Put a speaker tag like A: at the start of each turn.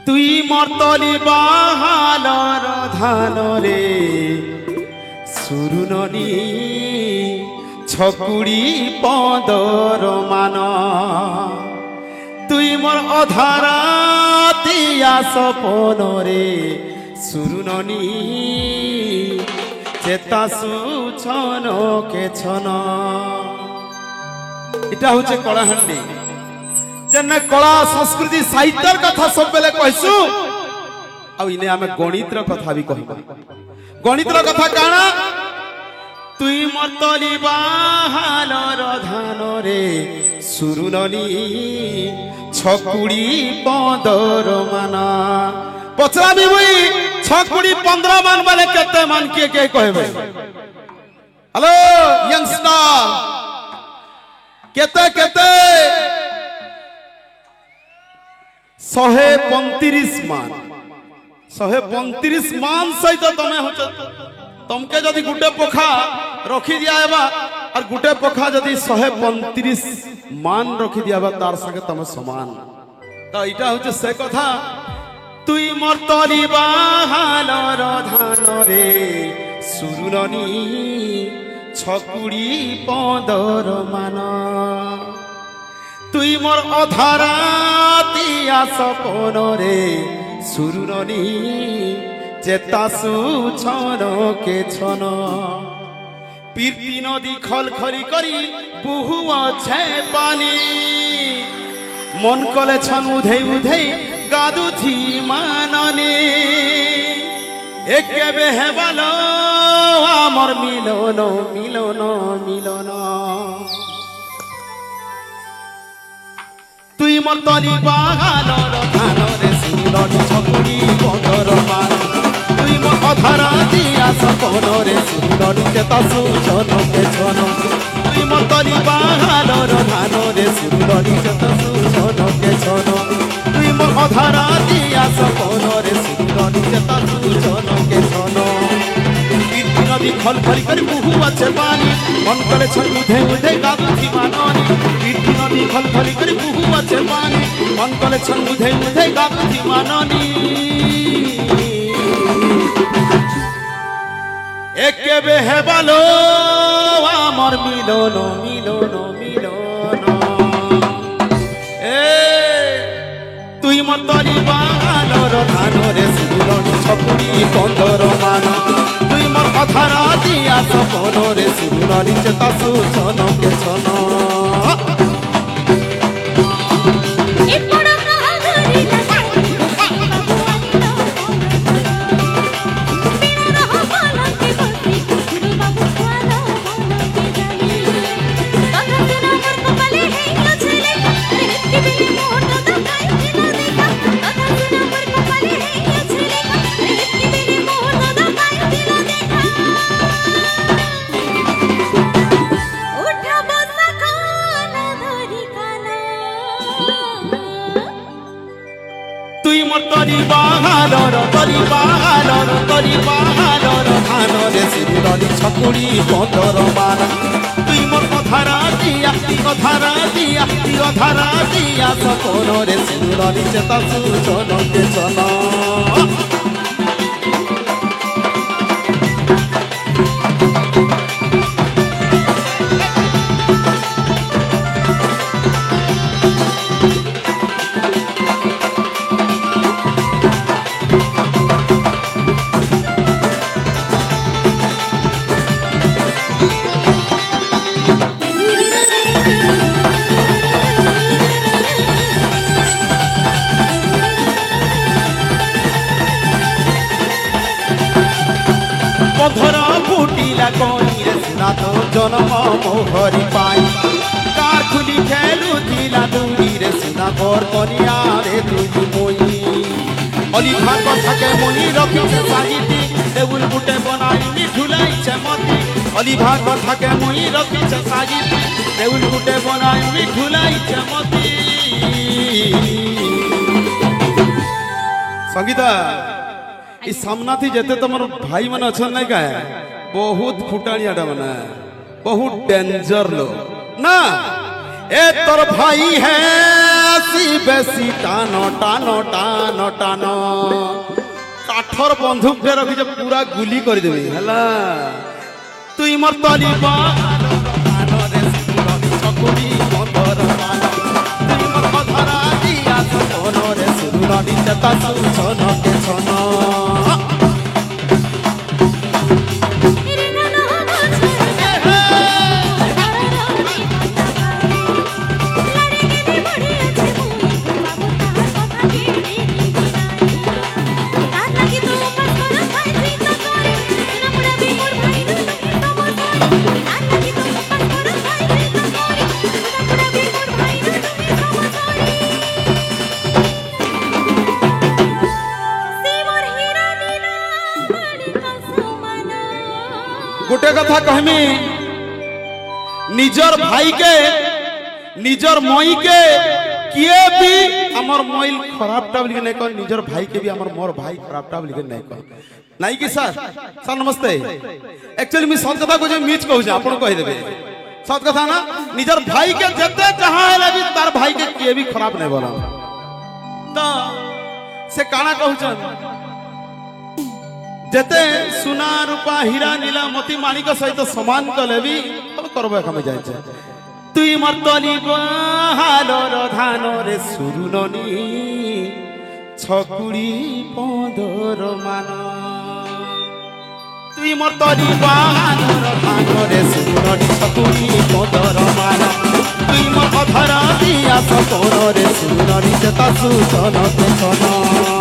A: তুই মর্তলি বাহালর ধানরে সুরুননি ছকুড়ি পদর মান তুই মোর অধারা তিয়া সপনরে সুরুননি চেতাসু ছন কে ছন। এটা হচ্ছে কলাহান্ডি যেন কলা সংস্কৃতি সাহিত্যর কথা সব বেলে কইসু আর ইনে আমি গণিতর কথা বি কহিবা। গণিতর কথা কানা তুই মর্তলি বাহালর ধানরে সুরুননি ছকুড়ি পদর মানা পচরাবি মুই ছকুড়ি 15 মান বলে কেতে মান কে কইবে। হ্যালো यंगस्टर কেতে কেতে 135 মান 135 মান সহিত তুমি হচ্ছ তমকে যদি গুটে পোখা রখি দিয়া এবা আর গুটে পোখা যদি 135 মান রখি দিয়াবা তার সঙ্গে তুমি সমান। তো এটা হচ্ছে সে কথা তুই মর্তলি বাহালর ধানরে সুরুননি ছকুড়ি পদর মান তুই মোর অধারা তিয়া সপনরে সুরুননি চেতাসু ছন কে ছন। পীর্তি নদী খলখলি করি বহু আছে পানি মন কলে ছন উধে উধে গাদুথি মাননে একেবে হেবাল আমার মিলন মিলন মিলন। তুই মর্তলি বাহালর ধানরে সুরুননি ছকুড়ি পদর মান তুই মোর অধারা দিয়া সপনরে সুরুননি চেতাসু ছন কে ছন। তুই মর্তলি বাহালর ধানরে সুরুননি চেতাসু ছন কে ছন। তুই মোর অধারা দিয়া সপনরে সুরুননি চেতাসু ছন কে ছন। পীর্তি নদী খলখলি করে বহু আছে পানি মন করে ছন উধে উধে গাদুথি মাননি পীর্তি নদী খলখলি করে বহু আছে পানি মন করে ছন উধে উধে গাদুথি মাননি একেবে হেবাল আমার মিলন মিলন মিলন। তুই মর্তলি বাহালর ধানরে সুরুননি ছকুড়ি পদর মান তুই মোর অধারা দিয়া সপনরে সুরুননি চেতাসু ছন কে ছন। তুই মর্তলি বাহালর ধানরে সুরুননি ছকুড়ি পদর মান তুই মোর অধারা দিয়া সপনরে সুরুননি চেতাসু ছন কে ছন। ধরা ফুটিলা কইরে সুনাত জনম মোহরি পাই কার খুলি খেলুথিলা দৌড়িরে সুনা ঘর কনিয়া রে তুই মই অলিভা কথাকে মই রখিছে সাজিতি টেবুল বুটে বনাইনি ঝুলাইছে মতি অলিভা কথাকে মই রখিছে সাজিতি টেবুল বুটে বনাইনি ঝুলাইছে মতি। সঙ্গীতা এই সামনাথি যেতে তোমার ভাই মানে অছন নাই কা বহুত ফুটাণিয়াটা মানে बहुत डेंजर लोग ना এ তোর ভাই হ্যাঁ বেশি টানো টানো টানো টানো কাঠর বন্ধুক রে রখিছে পুরা গুলি করে দেবে হেলা তুই মোর তলি বানরে সুলনি চকুরি বন্দর মান তুই মোর অধরা দিয়া সপনরে সুলনি চেতা সুছনকে ছন गोटे कथा कहमी निजर भाई के निजर मई के किए भी हमर मोइल खराब टा बोली नहीं कह निजर भाई के भी हमर मोर भाई खराब टा बोली नहीं कह नहीं कि सर सर नमस्ते एक्चुअली मी सत कथा को जे मीच कहू जे आपन कहि देबे सत कथा ना निजर भाई के जते जहां है भी तार भाई के किए भी खराब नहीं बोला तो से काना कहू छ जते सुना रूपा हीरा नीला मोती माणिक सहित समान कले भी करबे कमे जाय छै तुई मर्तली बहालोर धानरे सुरुननी छकुड़ी पदर मान तुई मर्तली बहालोर धानरे सुरुननी छकुड़ी पदर मान तुई मोर अधरा दिया सपनरे सुरुननी चेता सुचन के छन